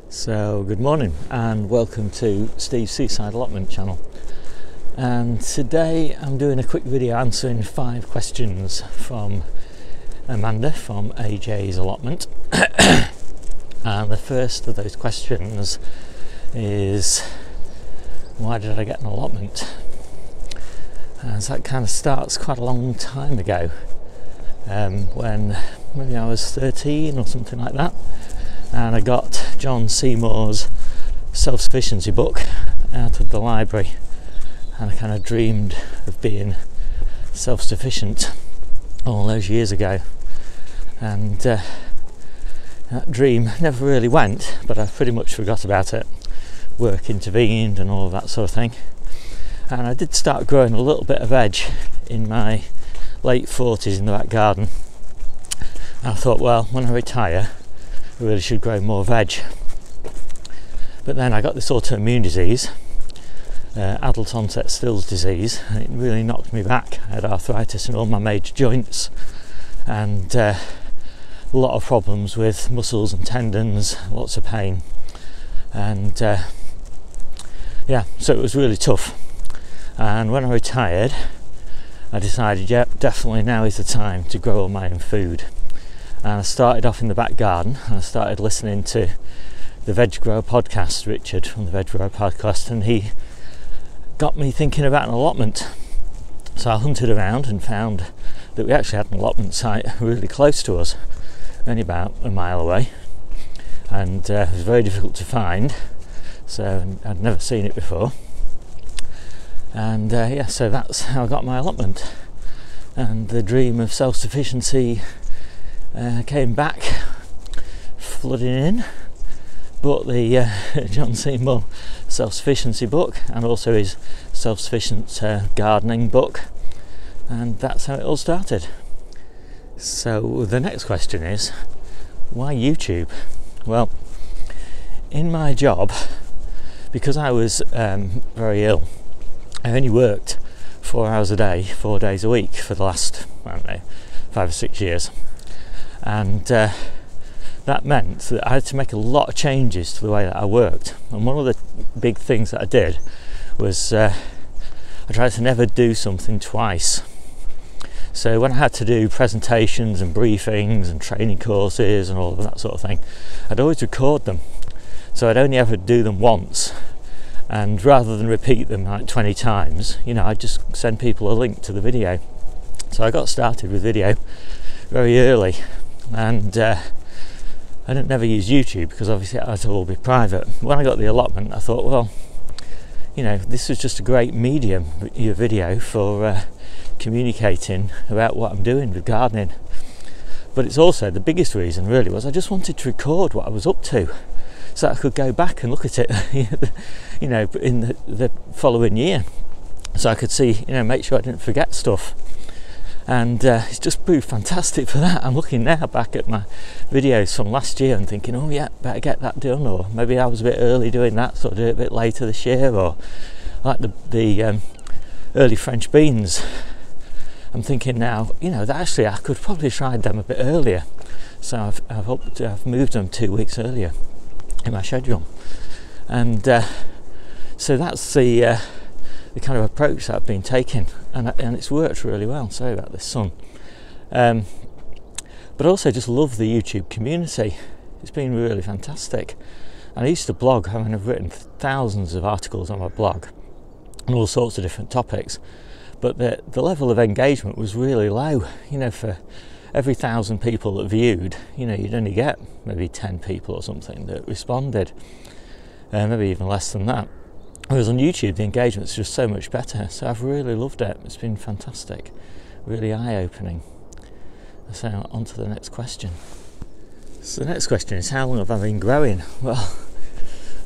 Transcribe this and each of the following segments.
So good morning and welcome to Steve's Seaside Allotment channel, and today I'm doing a quick video answering 5 questions from Amanda from AJ's Allotment. And the first of those questions is, why did I get an allotment? And so that kind of starts quite a long time ago, when maybe I was 13 or something like that, and I got John Seymour's self-sufficiency book out of the library, and I kind of dreamed of being self-sufficient all those years ago, and that dream never really went, but I pretty much forgot about it. Work intervened and all of that sort of thing, and I did start growing a little bit of veg in my late 40s in the back garden, and I thought, well, when I retire I really should grow more veg. But then I got this autoimmune disease, adult onset Still's disease, and it really knocked me back. I had arthritis in all my major joints and a lot of problems with muscles and tendons, lots of pain, and so it was really tough. And when I retired I decided, definitely now is the time to grow all my own food. And I started off in the back garden, and I started listening to the Veg Grower podcast, Richard from the Veg Grower podcast, and he got me thinking about an allotment. So I hunted around and found that we actually had an allotment site really close to us, only about a mile away, and it was very difficult to find, so I'd never seen it before. And so that's how I got my allotment, and the dream of self-sufficiency came back flooding in. Bought the John Seymour self-sufficiency book and also his self-sufficient gardening book, and that's how it all started. So the next question is, why YouTube? Well, in my job, because I was very ill, I only worked 4 hours a day, 4 days a week for the last, 5 or 6 years. And that meant that I had to make a lot of changes to the way that I worked. And one of the big things that I did was I tried to never do something twice. So when I had to do presentations and briefings and training courses and all of that sort of thing, I'd always record them. So I'd only ever do them once. And rather than repeat them like 20 times, I'd just send people a link to the video. So I got started with video very early. And I didn't never use YouTube because obviously it had to all be private. When I got the allotment, I thought, well, this is just a great medium, your video, for communicating about what I'm doing with gardening. But it's also, the biggest reason really was I just wanted to record what I was up to, so I could go back and look at it, in the following year, so I could see, make sure I didn't forget stuff. And it's just proved fantastic for that. I'm looking now back at my videos from last year and thinking, oh yeah, better get that done, or maybe I was a bit early doing that, so I'll do it a bit later this year. Or like the early French beans, I'm thinking now, that actually I could probably tried them a bit earlier, so I've moved them 2 weeks earlier in my schedule. And so that's the kind of approach that I've been taking, and it's worked really well. Sorry about this sun. But also just love the YouTube community. It's been really fantastic. And I used to blog. I've written thousands of articles on my blog on all sorts of different topics, but the level of engagement was really low. For every 1,000 people that viewed, you'd only get maybe 10 people or something that responded, maybe even less than that. Whereas on YouTube, the engagement's just so much better. So I've really loved it. It's been fantastic, really eye-opening. So on to the next question. So the next question is, how long have I been growing? Well,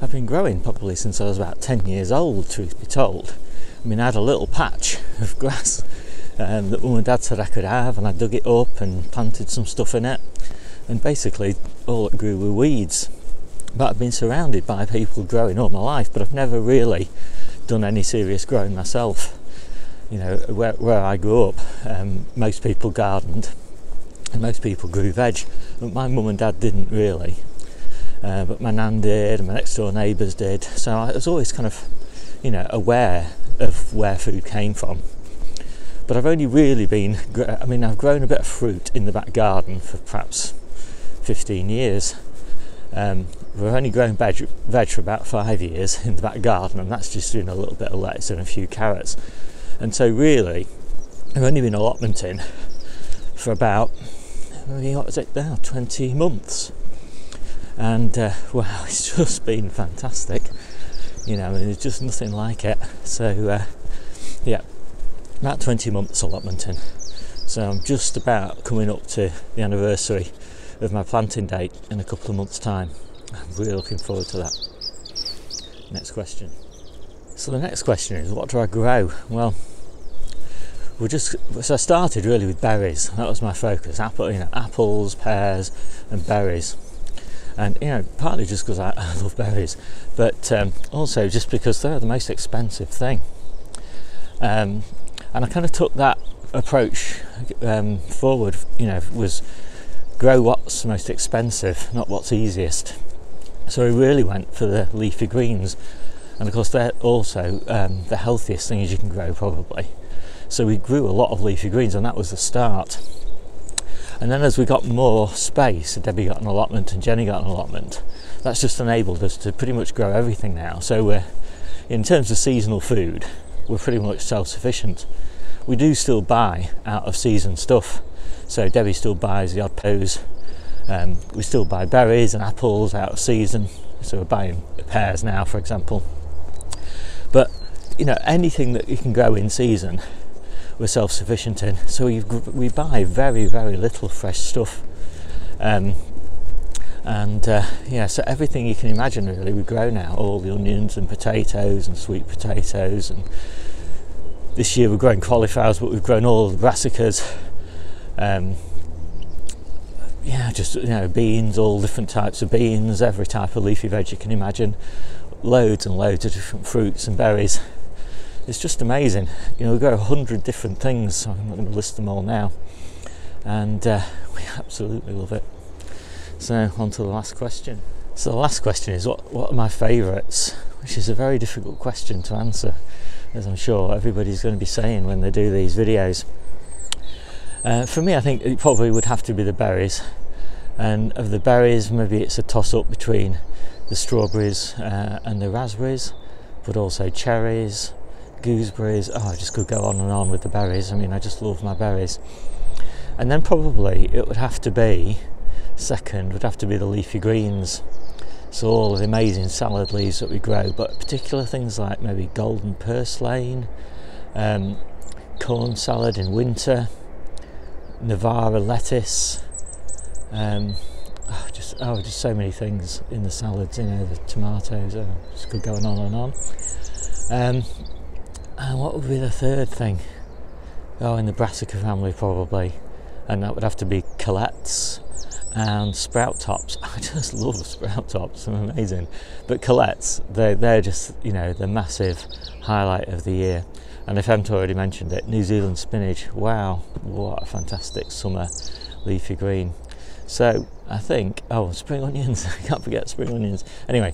I've been growing probably since I was about 10 years old, truth be told. I had a little patch of grass that Mum and Dad said I could have, and I dug it up and planted some stuff in it. And basically all it grew were weeds. But I've been surrounded by people growing all my life, but I've never really done any serious growing myself. Where I grew up, most people gardened and most people grew veg, but my mum and dad didn't really. but my nan did, and my next door neighbours did. So I was always kind of, aware of where food came from. But I've only really I've grown a bit of fruit in the back garden for perhaps 15 years. We've only grown veg for about 5 years in the back garden, and that's just doing a little bit of lettuce and a few carrots. And so really, I've only been allotmenting for about, what is it now, 20 months. And wow, it's just been fantastic. There's just nothing like it. So yeah, about 20 months allotmenting. So I'm just about coming up to the anniversary of my planting date in a couple of months' time. I'm really looking forward to that. Next question. So the next question is, what do I grow? Well, so I started really with berries. That was my focus. Apples, pears, and berries. And partly just because I love berries, but also just because they're the most expensive thing. And I kind of took that approach forward. Was grow what's most expensive, not what's easiest. So we really went for the leafy greens, and of course they're also the healthiest things you can grow probably. So we grew a lot of leafy greens, and that was the start. And then as we got more space, Debbie got an allotment and Jenny got an allotment, that's just enabled us to pretty much grow everything now. So we're, in terms of seasonal food, we're pretty much self-sufficient. We do still buy out of season stuff. So Debbie still buys the odd pose. We still buy berries and apples out of season. So we're buying pears now, for example. But anything that you can grow in season, we're self-sufficient in. So we buy very, very little fresh stuff. So everything you can imagine really we grow now. All the onions and potatoes and sweet potatoes. And this year we're growing cauliflowers, but we've grown all the brassicas. Beans, all different types of beans, every type of leafy veg you can imagine, loads and loads of different fruits and berries. It's just amazing. We grow 100 different things, so I'm not going to list them all now, and we absolutely love it. So on to the last question. So the last question is, what are my favourites? Which is a very difficult question to answer, as I'm sure everybody's going to be saying when they do these videos. For me, I think it probably would have to be the berries, and of the berries maybe it's a toss-up between the strawberries and the raspberries, but also cherries, gooseberries. I just could go on and on with the berries. I just love my berries. And then probably it would have to be the leafy greens. So all of the amazing salad leaves that we grow, but particular things like maybe golden purslane, corn salad in winter, Navara lettuce, just so many things in the salads, the tomatoes, just could go on and on. And what would be the third thing? In the brassica family probably, and that would have to be colettes and sprout tops. I just love sprout tops, they're amazing. But colettes, they're just, the massive highlight of the year. And if I haven't already mentioned it, New Zealand spinach, wow, what a fantastic summer leafy green. So I think, spring onions, I can't forget spring onions. Anyway,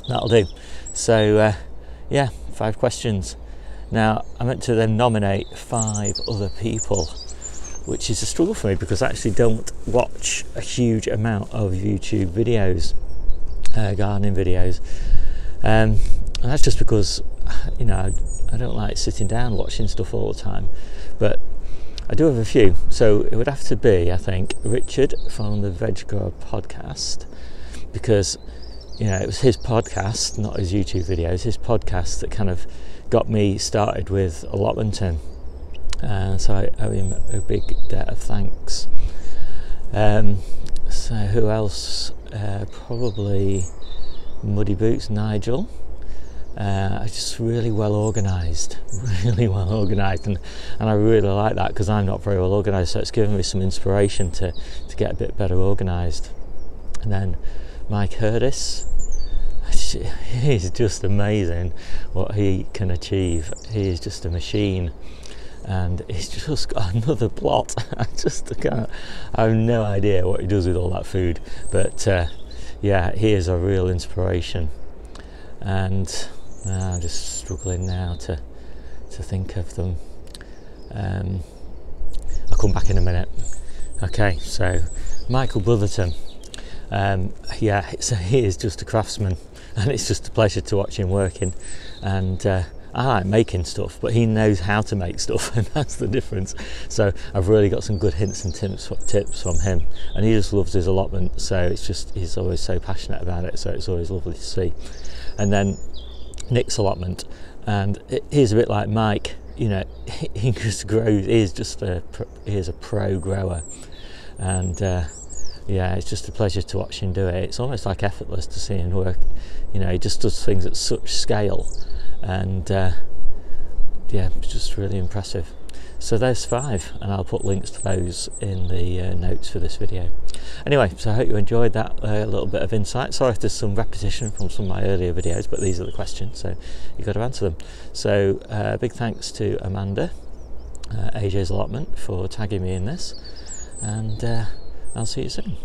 that'll do. So 5 questions. Now, I meant to then nominate 5 other people, which is a struggle for me because I actually don't watch a huge amount of YouTube videos, gardening videos. And that's just because, I don't like sitting down watching stuff all the time, but I do have a few. So it would have to be, I think, Richard from the Veg Grower podcast, because it was his podcast, not his YouTube videos, his podcast that kind of got me started with allotmenting, so I owe him a big debt of thanks. So who else? Probably Muddy Boots Nigel. Just really well organised, and I really like that because I'm not very well organised, so it's given me some inspiration to get a bit better organised. And then Mike Hurdis, he's just amazing what he can achieve. He is just a machine, and he's just got another plot. I have no idea what he does with all that food, but yeah, he is a real inspiration. And I'm just struggling now to think of them. I'll come back in a minute. Okay, so Michael Brotherton, yeah, so he is just a craftsman, and it's just a pleasure to watch him working. And I like making stuff, but he knows how to make stuff, and that's the difference. So I've really got some good hints and tips from him, and he just loves his allotment. So it's just, he's always so passionate about it, so it's always lovely to see. And then Nick's allotment, and he's a bit like Mike. You know, he just grows. He is a pro grower, and yeah, it's just a pleasure to watch him do it. It's almost like effortless to see him work. You know, he just does things at such scale, and yeah, it's just really impressive. So there's 5, and I'll put links to those in the notes for this video. Anyway, so I hope you enjoyed that little bit of insight. Sorry if there's some repetition from some of my earlier videos, but these are the questions, so you've got to answer them. So big thanks to Amanda, AJ's Allotment, for tagging me in this, and I'll see you soon.